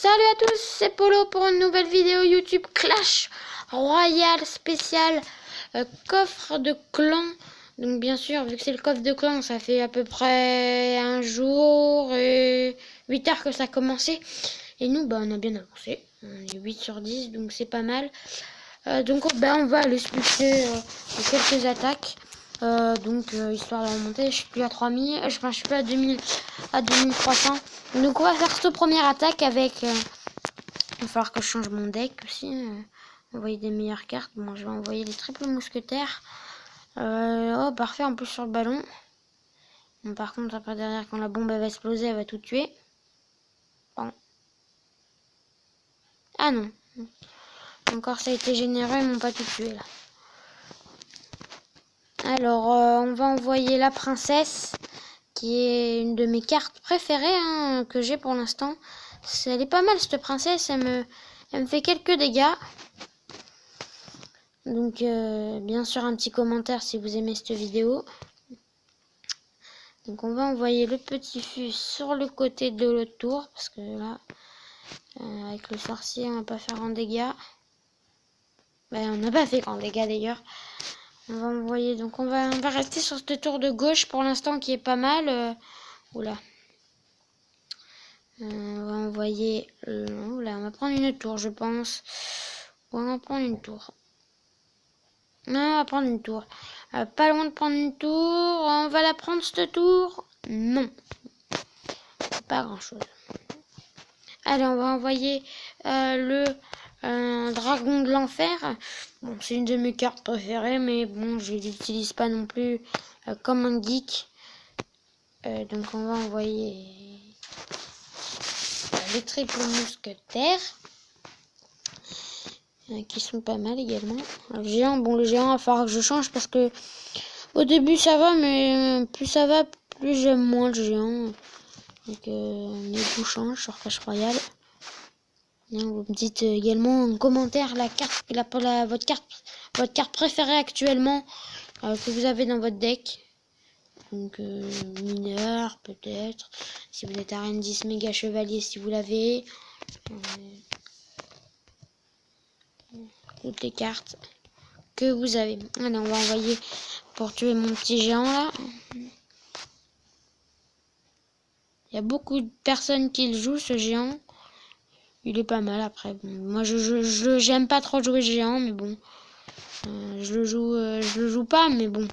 Salut à tous, c'est Polo pour une nouvelle vidéo YouTube Clash Royale spécial coffre de clan. Donc bien sûr, vu que c'est le coffre de clan, ça fait à peu près un jour et 8 heures que ça a commencé. Et nous, on a bien avancé. On est 8 sur 10, donc c'est pas mal. Donc on va aller se piocher quelques attaques. Histoire de remonter, je suis plus à 3000, je suis plus à 2000, à 2300. Donc on va faire cette première attaque avec... il va falloir que je change mon deck aussi. Envoyer des meilleures cartes. Bon, je vais envoyer les triples mousquetaires. Oh, parfait, en plus sur le ballon. Bon, par contre, après derrière, quand la bombe elle va exploser, elle va tout tuer. Bon. Ah non. Encore ça a été généreux, ils m'ont pas tout tué là. Alors, on va envoyer la princesse, qui est une de mes cartes préférées que j'ai pour l'instant. Elle est pas mal cette princesse, elle me fait quelques dégâts. Donc, bien sûr, un petit commentaire si vous aimez cette vidéo. Donc, on va envoyer le petit fût sur le côté de l'autre tour, parce que là, avec le sorcier, on va pas faire grand dégâts. On n'a pas fait grand dégâts d'ailleurs. On va envoyer, donc on va rester sur ce tour de gauche pour l'instant qui est pas mal. Oula. On va envoyer... Oula, on va prendre une tour, je pense. On va prendre une tour. Non, on va prendre une tour. Pas loin de prendre une tour. On va la prendre cette tour. Non. Pas grand chose. Allez, on va envoyer le dragon de l'enfer. Bon, c'est une de mes cartes préférées, mais bon, je l'utilise pas non plus comme un geek. Donc on va envoyer les triples mousquetaires. Qui sont pas mal également. Le géant, le géant, il va falloir que je change parce que au début ça va, mais plus ça va, plus j'aime moins le géant. Donc mes goûts changent sur Clash Royale. Vous me dites également en commentaire votre carte préférée actuellement que vous avez dans votre deck. Donc mineur peut-être. Si vous êtes arène 10 méga chevalier, si vous l'avez. Toutes les cartes que vous avez. Allez, on va envoyer pour tuer mon petit géant là. Il y a beaucoup de personnes qui le jouent ce géant. Il est pas mal après. Bon, moi j'aime pas trop jouer géant, mais bon. Je le joue pas, mais bon.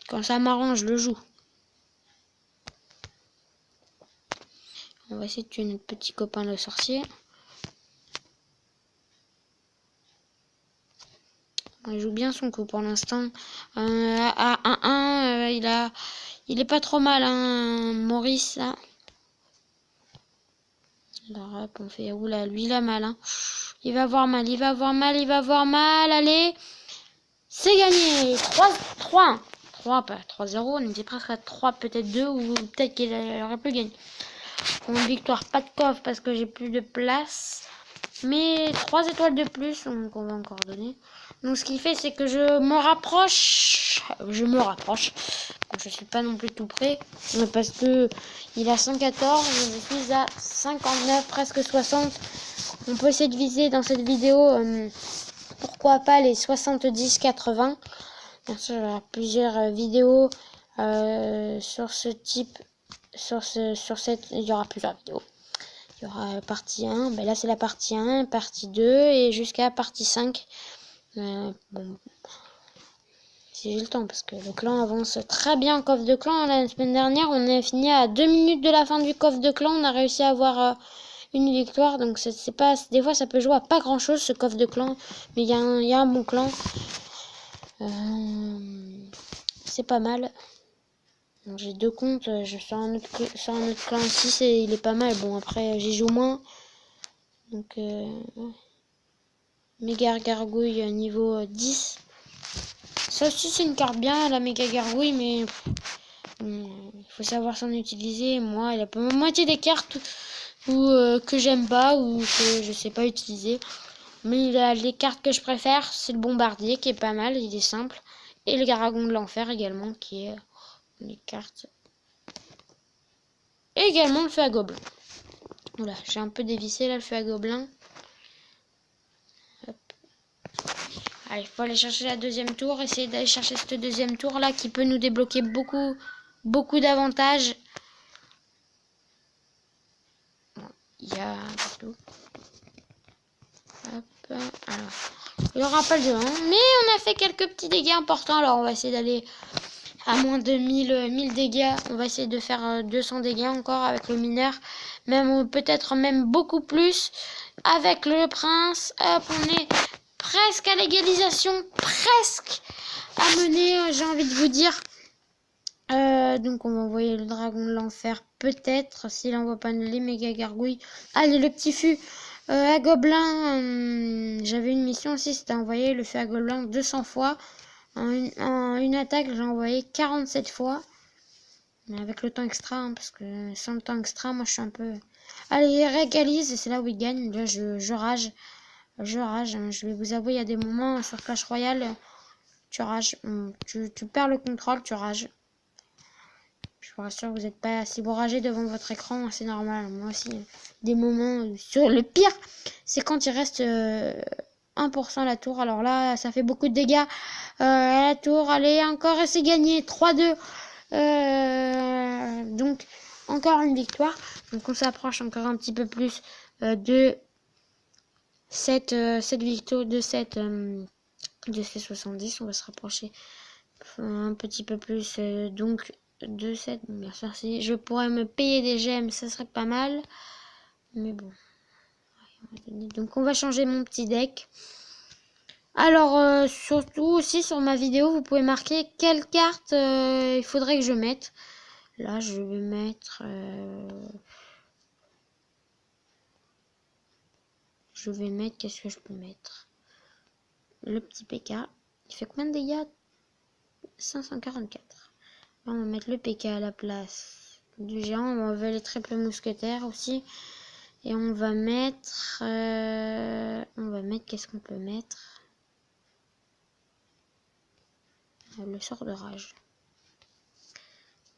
Quand ça m'arrange, je le joue. On va essayer de tuer notre petit copain le sorcier. Il joue bien son coup pour l'instant. À 1-1, il est pas trop mal, Maurice, là. Alors, hop, on fait... Oula, lui, il a mal, Il va avoir mal, il va avoir mal. Allez. C'est gagné. 3-1. 3, pas 3-0. On était presque à 3, peut-être 2, ou peut-être qu'il aurait pu gagner. Pour une victoire, pas de coffre parce que j'ai plus de place. Mais 3 étoiles de plus, donc on va encore donner. Donc ce qu'il fait, c'est que je me rapproche. Je suis pas non plus tout près. Parce que il a 114, je suis à 59, presque 60. On peut essayer de viser dans cette vidéo, pourquoi pas les 70-80. Bien sûr, il y aura plusieurs vidéos sur ce type. Il y aura plusieurs vidéos. Il y aura partie 1, là c'est la partie 1, partie 2 et jusqu'à partie 5. Si j'ai le temps, parce que le clan avance très bien en coffre de clan. La semaine dernière, on a fini à 2 minutes de la fin du coffre de clan. On a réussi à avoir une victoire. Donc c'est pas, des fois ça peut jouer à pas grand chose ce coffre de clan. Mais il y a un bon clan. C'est pas mal. J'ai 2 comptes, je fais un autre clan aussi, il est pas mal. Bon, après, j'y joue moins. Donc, méga gargouille niveau 10. Ça aussi, c'est une carte bien, la méga gargouille, mais il faut savoir s'en utiliser. Moi, il y a pas la moitié des cartes que j'aime pas ou que je sais pas utiliser. Mais les cartes que je préfère, c'est le bombardier qui est pas mal, il est simple. Et le dragon de l'enfer également, qui est... les cartes. Et également le feu à gobelins. Oula, j'ai un peu dévissé là le feu à gobelin. Hop. Allez, il faut aller chercher la deuxième tour. Essayer d'aller chercher cette deuxième tour là qui peut nous débloquer beaucoup d'avantages. Bon, il y a tout. Hop, alors, il n'y aura pas le 2, hein, mais on a fait quelques petits dégâts importants. Alors, on va essayer d'aller à moins de 1000 dégâts. On va essayer de faire 200 dégâts encore avec le mineur. Même, peut-être même beaucoup plus avec le prince. Hop, on est presque à l'égalisation. Presque à mener, j'ai envie de vous dire. Donc, on va envoyer le dragon de l'enfer. Peut-être, s'il envoie pas les méga gargouilles. Allez, le petit fût. À gobelin, j'avais une mission aussi, c'était envoyer le feu à gobelin 200 fois. En une attaque, j'ai envoyé 47 fois. Mais avec le temps extra, hein, parce que sans le temps extra, moi je suis un peu... Allez, il régalise, et c'est là où il gagne. Là, je rage. Je rage, hein. Je vais vous avouer, il y a des moments sur Clash Royale, tu rages. Tu perds le contrôle, tu rages. Je vous rassure, vous n'êtes pas si vous ragez devant votre écran, c'est normal. Moi aussi, des moments... Sur le pire, c'est quand il reste 1% à la tour. Alors là, ça fait beaucoup de dégâts. À la tour, allez, encore, et c'est gagné. 3-2. Donc, encore une victoire. Donc, on s'approche encore un petit peu plus de cette victoire, de ces 70. On va se rapprocher un petit peu plus. Donc, de cette, bien sûr, si je pourrais me payer des gemmes, ça serait pas mal, mais bon. Donc on va changer mon petit deck. Alors surtout aussi sur ma vidéo, vous pouvez marquer quelle carte il faudrait que je mette. Là je vais mettre qu'est-ce que je peux mettre? Le petit PK. Il fait combien de dégâts? 544. Là, on va mettre le PK à la place du géant. On va enlever les triples mousquetaires aussi. Et on va mettre... qu'est-ce qu'on peut mettre? Le sort de rage.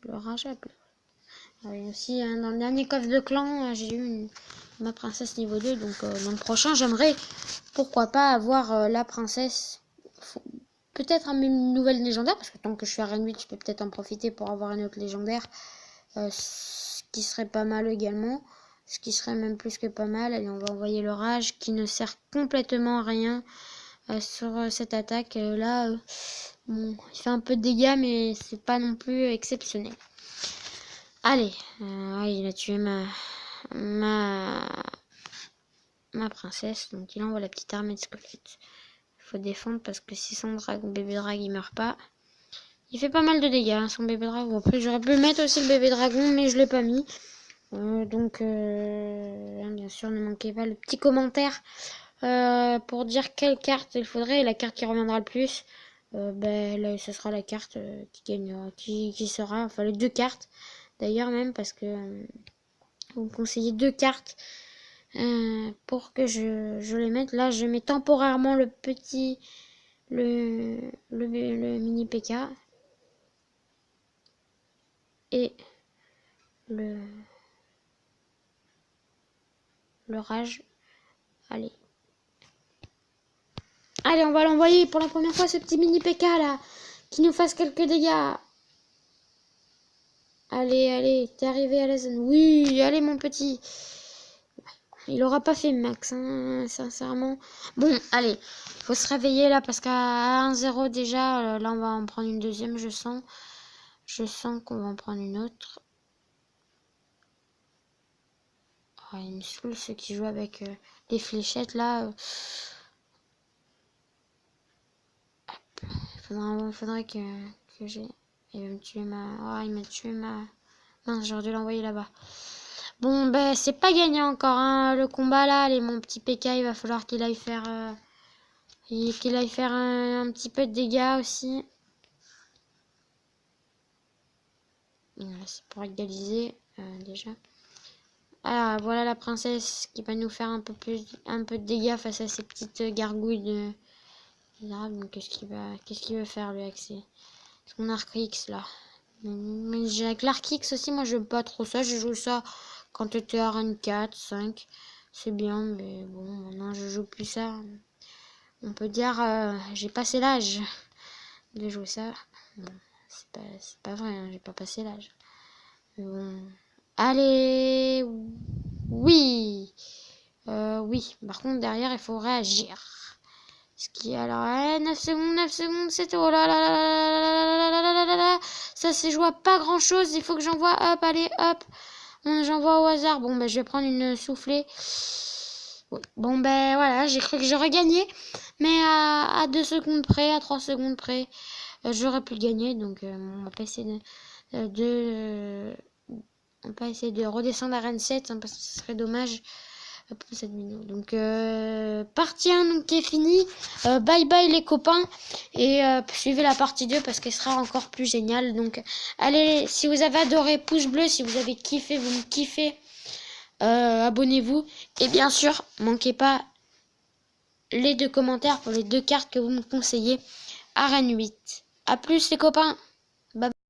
Le rage à bleu. Et aussi, hein, dans le dernier coffre de clan, j'ai eu ma princesse niveau 2. Donc, dans le prochain, j'aimerais, pourquoi pas, avoir la princesse... Peut-être une nouvelle légendaire, parce que tant que je suis à Reine 8, je peux peut-être en profiter pour avoir une autre légendaire, ce qui serait pas mal également, ce qui serait même plus que pas mal. Allez, on va envoyer le rage, qui ne sert complètement à rien sur cette attaque. Là, bon, il fait un peu de dégâts, mais c'est pas non plus exceptionnel. Allez, il a tué ma princesse, donc il envoie la petite armée de squelettes. Faut défendre parce que si son bébé drague il meurt pas. Il fait pas mal de dégâts, hein, son bébé dragon. Après j'aurais pu mettre aussi le bébé dragon, mais je l'ai pas mis. Donc bien sûr, ne manquez pas le petit commentaire pour dire quelle carte il faudrait. Et la carte qui reviendra le plus, là, ce sera la carte qui gagnera, qui sera, enfin les deux cartes d'ailleurs même, parce que vous conseillez deux cartes pour que je les mette. Là je mets temporairement le petit le mini PK et le rage. Allez, on va l'envoyer pour la première fois, ce petit mini PK là, qui nous fasse quelques dégâts. Allez, t'es arrivé à la zone. Oui, allez mon petit. Il aura pas fait max, hein, sincèrement. Bon, allez, faut se réveiller là, parce qu'à 1-0 déjà, là on va en prendre une deuxième, je sens. Je sens qu'on va en prendre une autre. Oh, il me saoule ceux qui jouent avec les fléchettes là. Il faudrait que j'ai... Il va me tuer ma... Oh, il m'a tué ma... Mince, j'aurais dû l'envoyer là-bas. Bon, c'est pas gagné encore, hein, le combat là. Allez, mon petit PK, il va falloir qu'il aille faire... un petit peu de dégâts aussi. C'est pour égaliser, déjà. Ah, voilà la princesse qui va nous faire un peu de dégâts face à ces petites gargouilles de... Donc qu'est-ce qu'il veut faire lui avec son arc X là? Mais avec l'arc X aussi, moi je n'aime pas trop ça. Je joue ça quand tu étais arène 4, 5, c'est bien, mais bon, maintenant je joue plus ça. On peut dire, j'ai passé l'âge de jouer ça. Bon, c'est pas vrai, hein, j'ai pas passé l'âge. Mais bon. Allez, oui. Oui, par contre, derrière, il faut réagir. Ce qui est alors, 9 secondes, c'est tout. Oh là là là là là là là là. Ça, c'est joué à pas grand chose. Il faut que j'envoie, hop, allez, hop. J'envoie au hasard. Bon, ben, je vais prendre une soufflée. Oui. Bon, ben, voilà, j'ai cru que j'aurais gagné. Mais à 2 secondes près, à 3 secondes près, j'aurais pu le gagner. Donc, on va pas essayer on va essayer de redescendre à Rennes 7, hein, parce que ce serait dommage pour cette vidéo. Donc, partie 1 donc, qui est finie. Bye bye les copains. Et suivez la partie 2 parce qu'elle sera encore plus géniale. Donc, allez, si vous avez adoré, pouce bleu. Si vous avez kiffé, vous me kiffez. Abonnez-vous. Et bien sûr, manquez pas les 2 commentaires pour les 2 cartes que vous me conseillez à Rennes 8. A plus les copains. Bye bye.